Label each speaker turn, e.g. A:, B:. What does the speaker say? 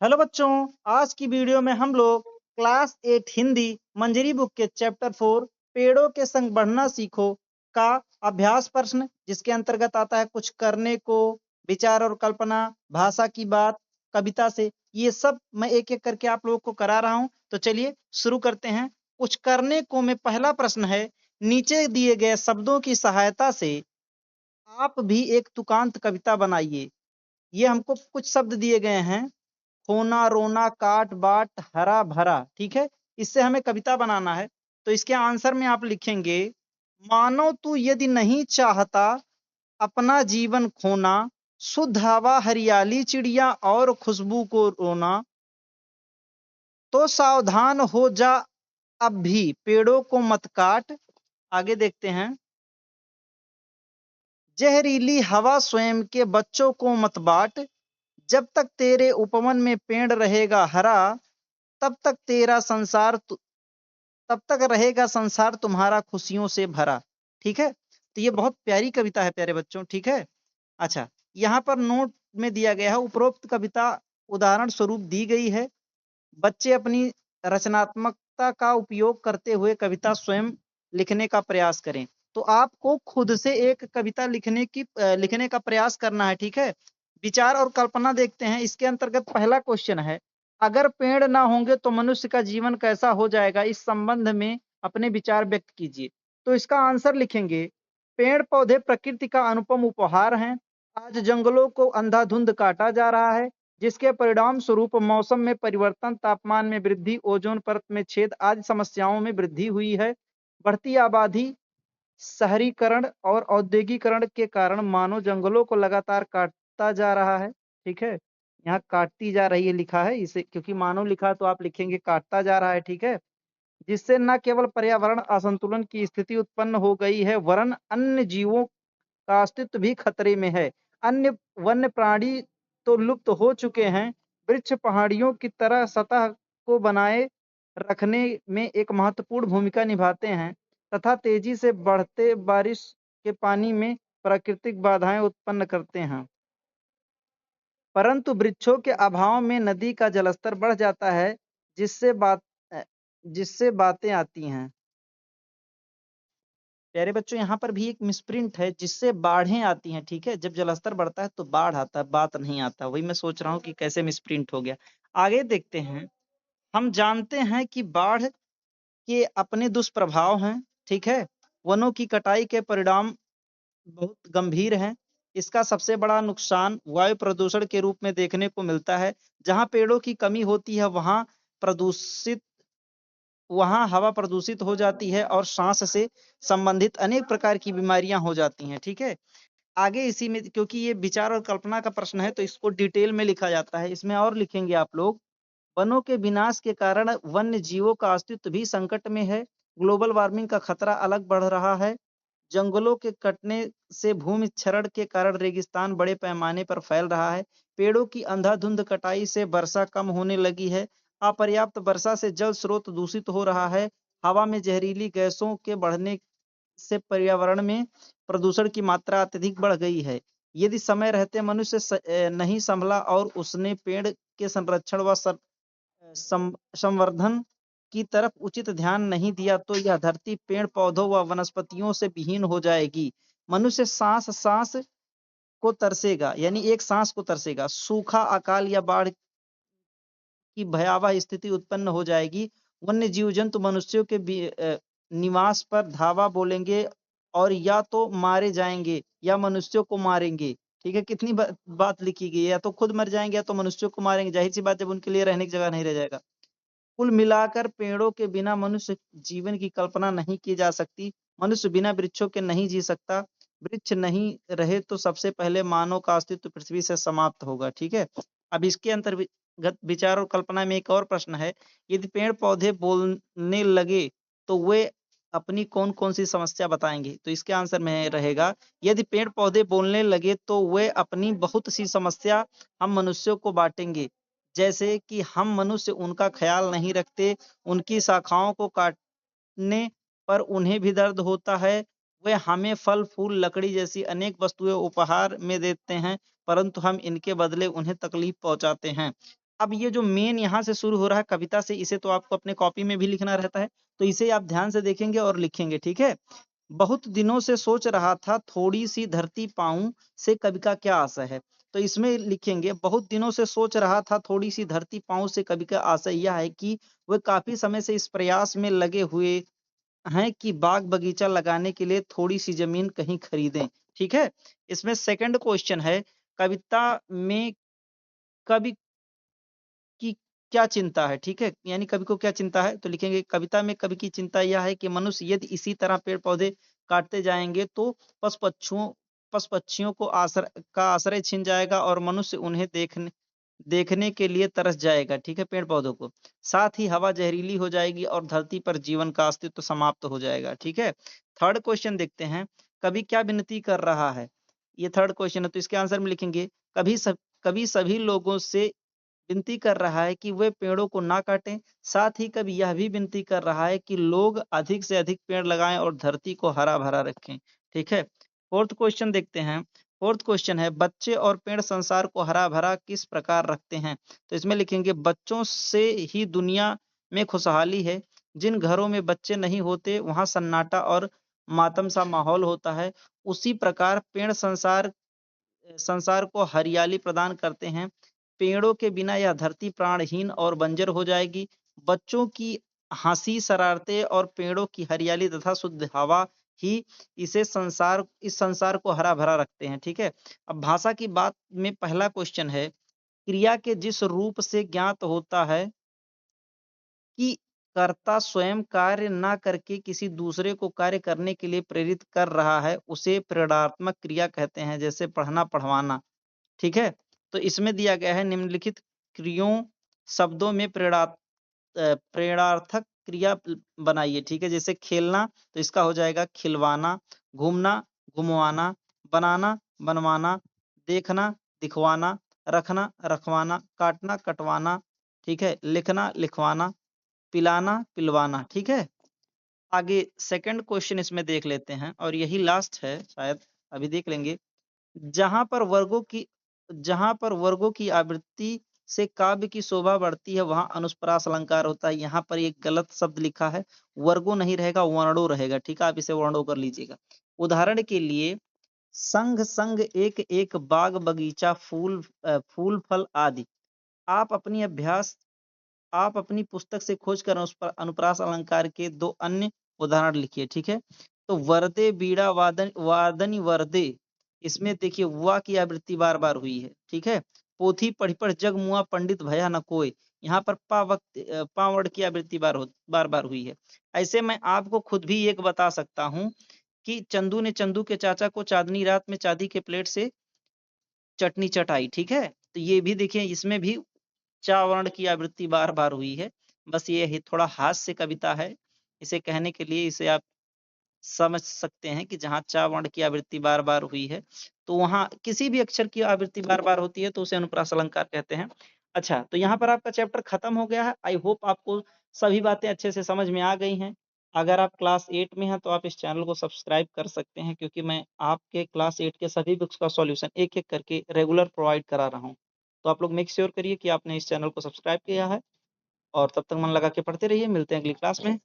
A: Hello बच्चों, आज की वीडियो में हम लोग क्लास 8 हिंदी मंजरी बुक के चैप्टर 4 पेड़ों के संग बढ़ना सीखो का अभ्यास प्रश्न, जिसके अंतर्गत आता है कुछ करने को, विचार और कल्पना, भाषा की बात, कविता से। ये सब मैं एक एक करके आप लोगों को करा रहा हूं। तो चलिए शुरू करते हैं। कुछ करने को में पहला प्रश्न है, नीचे दिए गए शब्दों की सहायता से आप भी एक तुकांत कविता बनाइए। ये हमको कुछ शब्द दिए गए हैं, खोना, रोना, काट, बाट, हरा भरा। ठीक है, इससे हमें कविता बनाना है। तो इसके आंसर में आप लिखेंगे, मानो तू यदि नहीं चाहता अपना जीवन खोना, शुद्ध हवा, हरियाली, चिड़िया और खुशबू को रोना, तो सावधान हो जा अब भी पेड़ों को मत काट। आगे देखते हैं, जहरीली हवा स्वयं के बच्चों को मत बांट, जब तक तेरे उपवन में पेड़ रहेगा हरा, तब तक तेरा संसार तब तक रहेगा संसार तुम्हारा खुशियों से भरा। ठीक है, तो ये बहुत प्यारी कविता है प्यारे बच्चों। ठीक है, अच्छा, यहाँ पर नोट में दिया गया है, उपरोक्त कविता उदाहरण स्वरूप दी गई है। बच्चे अपनी रचनात्मकता का उपयोग करते हुए कविता स्वयं लिखने का प्रयास करें। तो आपको खुद से एक कविता लिखने का प्रयास करना है। ठीक है, विचार और कल्पना देखते हैं। इसके अंतर्गत पहला क्वेश्चन है, अगर पेड़ ना होंगे तो मनुष्य का जीवन कैसा हो जाएगा, इस संबंध में अपने विचार व्यक्त कीजिए। तो इसका आंसर लिखेंगे, पेड़ पौधे प्रकृति का अनुपम उपहार हैं। आज जंगलों को अंधाधुंध काटा जा रहा है, जिसके परिणाम स्वरूप मौसम में परिवर्तन, तापमान में वृद्धि, ओजोन परत में छेद आदि समस्याओं में वृद्धि हुई है। बढ़ती आबादी, शहरीकरण और औद्योगिकरण के कारण मानव जंगलों को लगातार काटता जा रहा है। ठीक है, यहाँ काटती जा रही है लिखा है, इसे क्योंकि मानव लिखा है तो आप लिखेंगे काटता जा रहा है। ठीक है, जिससे न केवल पर्यावरण असंतुलन की स्थिति उत्पन्न हो गई है, वरन अन्य जीवों का अस्तित्व भी खतरे में है। अन्य वन्य प्राणी तो लुप्त हो चुके हैं। वृक्ष पहाड़ियों की तरह सतह को बनाए रखने में एक महत्वपूर्ण भूमिका निभाते हैं तथा तेजी से बढ़ते बारिश के पानी में प्राकृतिक बाधाएं उत्पन्न करते हैं। परंतु वृक्षों के अभाव में नदी का जलस्तर बढ़ जाता है, जिससे बात जिससे बातें आती हैं। प्यारे बच्चों, यहाँ पर भी एक मिसप्रिंट है, जिससे बाढ़ें आती हैं। ठीक है, जब जलस्तर बढ़ता है तो बाढ़ आता है, बात नहीं आता। वही मैं सोच रहा हूँ कि कैसे मिसप्रिंट हो गया। आगे देखते हैं, हम जानते हैं कि बाढ़ के अपने दुष्प्रभाव हैं। ठीक है, वनों की कटाई के परिणाम बहुत गंभीर हैं। इसका सबसे बड़ा नुकसान वायु प्रदूषण के रूप में देखने को मिलता है। जहाँ पेड़ों की कमी होती है, वहाँ हवा प्रदूषित हो जाती है और सांस से संबंधित अनेक प्रकार की बीमारियां हो जाती हैं। ठीक है, आगे इसी में, क्योंकि ये विचार और कल्पना का प्रश्न है तो इसको डिटेल में लिखा जाता है। इसमें और लिखेंगे आप लोग, वनों के विनाश के कारण वन्य जीवों का अस्तित्व भी संकट में है। ग्लोबल वार्मिंग का खतरा अलग बढ़ रहा है। जंगलों के कटने से भूमि क्षरण के कारण रेगिस्तान बड़े पैमाने पर फैल रहा है। पेड़ों की अंधाधुंध कटाई से वर्षा कम होने लगी है। अपर्याप्त वर्षा से जल स्रोत दूषित हो रहा है। हवा में जहरीली गैसों के बढ़ने से पर्यावरण में प्रदूषण की मात्रा अत्यधिक बढ़ गई है। यदि समय रहते मनुष्य नहीं संभला और उसने पेड़ के संरक्षण व संवर्धन की तरफ उचित ध्यान नहीं दिया, तो यह धरती पेड़ पौधों व वनस्पतियों से विहीन हो जाएगी। मनुष्य सांस सांस को तरसेगा, यानी एक सांस को तरसेगा। सूखा, अकाल या बाढ़ की भयावह स्थिति उत्पन्न हो जाएगी। वन्य जीव जंतु मनुष्यों के निवास पर धावा बोलेंगे और या तो मारे जाएंगे या मनुष्यों को मारेंगे। ठीक है, कितनी बात लिखी गई है, या तो खुद मर जाएंगे या तो मनुष्यों को मारेंगे। जाहिर सी बात, जब उनके लिए रहने की जगह नहीं रह जाएगा। कुल मिलाकर पेड़ों के बिना मनुष्य जीवन की कल्पना नहीं की जा सकती। मनुष्य बिना वृक्षों के नहीं जी सकता। वृक्ष नहीं रहे तो सबसे पहले मानव का अस्तित्व पृथ्वी से समाप्त होगा। ठीक है, अब इसके अंतर्गत विचार और कल्पना में एक और प्रश्न है, यदि पेड़ पौधे बोलने लगे तो वे अपनी कौन कौन सी समस्या बताएंगे। तो इसके आंसर में रहेगा, यदि पेड़ पौधे बोलने लगे तो वे अपनी बहुत सी समस्या हम मनुष्यों को बांटेंगे। जैसे कि हम मनुष्य उनका ख्याल नहीं रखते, उनकी शाखाओं को काटने पर उन्हें भी दर्द होता है। वे हमें फल फूल लकड़ी जैसी अनेक वस्तुएं उपहार में देते हैं, परंतु हम इनके बदले उन्हें तकलीफ पहुंचाते हैं। अब ये जो मेन यहाँ से शुरू हो रहा है कविता से, इसे तो आपको अपने कॉपी में भी लिखना रहता है, तो इसे आप ध्यान से देखेंगे और लिखेंगे, ठीक है। बहुत दिनों से सोच रहा था थोड़ी सी धरती पाऊं से कवि का क्या आशय है। तो इसमें लिखेंगे बहुत दिनों से सोच रहा था थोड़ी सी धरती पाऊं से कवि का आशय यह है कि वह काफी समय से इस प्रयास में लगे हुए हैं कि बाग बगीचा लगाने के लिए थोड़ी सी जमीन कहीं खरीदें, ठीक है। इसमें सेकंड क्वेश्चन है, कविता में कवि की क्या चिंता है, ठीक है, यानी कवि को क्या चिंता है, तो लिखेंगे कविता में कवि की चिंता यह है कि मनुष्य यदि इसी तरह पेड़ पौधे काटते जाएंगे तो पशु पक्षियों को आश्रय छिन जाएगा और मनुष्य उन्हें देखने देखने के लिए तरस जाएगा, ठीक है, पेड़ पौधों को। साथ ही हवा जहरीली हो जाएगी और धरती पर जीवन का अस्तित्व समाप्त हो जाएगा, ठीक है। थर्ड क्वेश्चन देखते हैं, कवि क्या विनती कर रहा है। ये थर्ड क्वेश्चन है, तो इसके आंसर में लिखेंगे कवि सभी लोगों से विनती कर रहा है कि वे पेड़ों को ना काटें। साथ ही कवि यह भी विनती कर रहा है कि लोग अधिक से अधिक पेड़ लगाएं और धरती को हरा भरा रखें, ठीक है। फोर्थ क्वेश्चन देखते हैं। फोर्थ क्वेश्चन है, बच्चे और पेड़ संसार को हरा भरा किस प्रकार रखते हैं। तो इसमें लिखेंगे बच्चों से ही दुनिया में खुशहाली है। जिन घरों में बच्चे नहीं होते वहां सन्नाटा और मातम सा माहौल होता है। उसी प्रकार पेड़ संसार संसार को हरियाली प्रदान करते हैं। पेड़ों के बिना यह धरती प्राणहीन और बंजर हो जाएगी। बच्चों की हंसी शरारतें और पेड़ों की हरियाली तथा शुद्ध हवा ही इस संसार को हरा भरा रखते हैं, ठीक है। अब भाषा की बात में पहला क्वेश्चन है, क्रिया के जिस रूप से ज्ञात होता है कि कर्ता स्वयं कार्य ना करके किसी दूसरे को कार्य करने के लिए प्रेरित कर रहा है, उसे प्रेरणात्मक क्रिया कहते हैं, जैसे पढ़ना पढ़वाना, ठीक है। तो इसमें दिया गया है निम्नलिखित क्रियों शब्दों में प्रेरणार्थक क्रिया बनाइए, ठीक है। जैसे खेलना, तो इसका हो जाएगा खिलवाना। घूमना, घुमवाना। बनाना, बनवाना। देखना, दिखवाना। रखना, रखवाना। काटना, कटवाना, ठीक है। लिखना, लिखवाना। पिलाना, पिलवाना, ठीक है। आगे सेकंड क्वेश्चन इसमें देख लेते हैं और यही लास्ट है शायद, अभी देख लेंगे। जहां पर वर्गों की जहां पर वर्गों की आवृत्ति से काव्य की शोभा बढ़ती है वहां अनुप्रास अलंकार होता है। यहाँ पर एक गलत शब्द लिखा है, वर्गों नहीं रहेगा, वर्णों रहेगा, ठीक है। आप इसे वर्णों कर लीजिएगा। उदाहरण के लिए, संग संग एक एक बाग बगीचा फूल फल आदि। आप अपनी अभ्यास आप अपनी पुस्तक से खोज कर उस पर अनुप्रास अलंकार के दो अन्य उदाहरण लिखिए, ठीक है। तो वर्दे बीड़ा वादनी वर्दे, इसमें देखिए हुआ की आवृत्ति बार बार हुई है, ठीक है। पोथी पढ़ी पढ़ जग मुआ पंडित भया न कोय, यहाँ पर पा वर्ड की आवृत्ति बार बार हुई है। ऐसे मैं आपको खुद भी एक बता सकता हूँ कि चंदू ने चंदू के चाचा को चांदनी रात में चांदी के प्लेट से चटनी चटाई, ठीक है। तो ये भी देखिए इसमें भी चा वर्ण की आवृत्ति बार बार हुई है। बस ये थोड़ा हास्य कविता है, इसे कहने के लिए इसे आप समझ सकते हैं कि जहाँ चा वर्ण की आवृत्ति बार बार हुई है तो वहां किसी भी अक्षर की आवृत्ति बार बार होती है तो उसे अनुप्रास अलंकार कहते हैं। अच्छा, तो यहाँ पर आपका चैप्टर खत्म हो गया है। आई होप आपको सभी बातें अच्छे से समझ में आ गई हैं। अगर आप क्लास 8 में हैं तो आप इस चैनल को सब्सक्राइब कर सकते हैं, क्योंकि मैं आपके क्लास 8 के सभी बुक्स का सॉल्यूशन एक एक करके रेगुलर प्रोवाइड करा रहा हूँ। तो आप लोग मेक श्योर करिए कि आपने इस चैनल को सब्सक्राइब किया है और तब तक मन लगा के पढ़ते रहिए। मिलते हैं अगली क्लास में।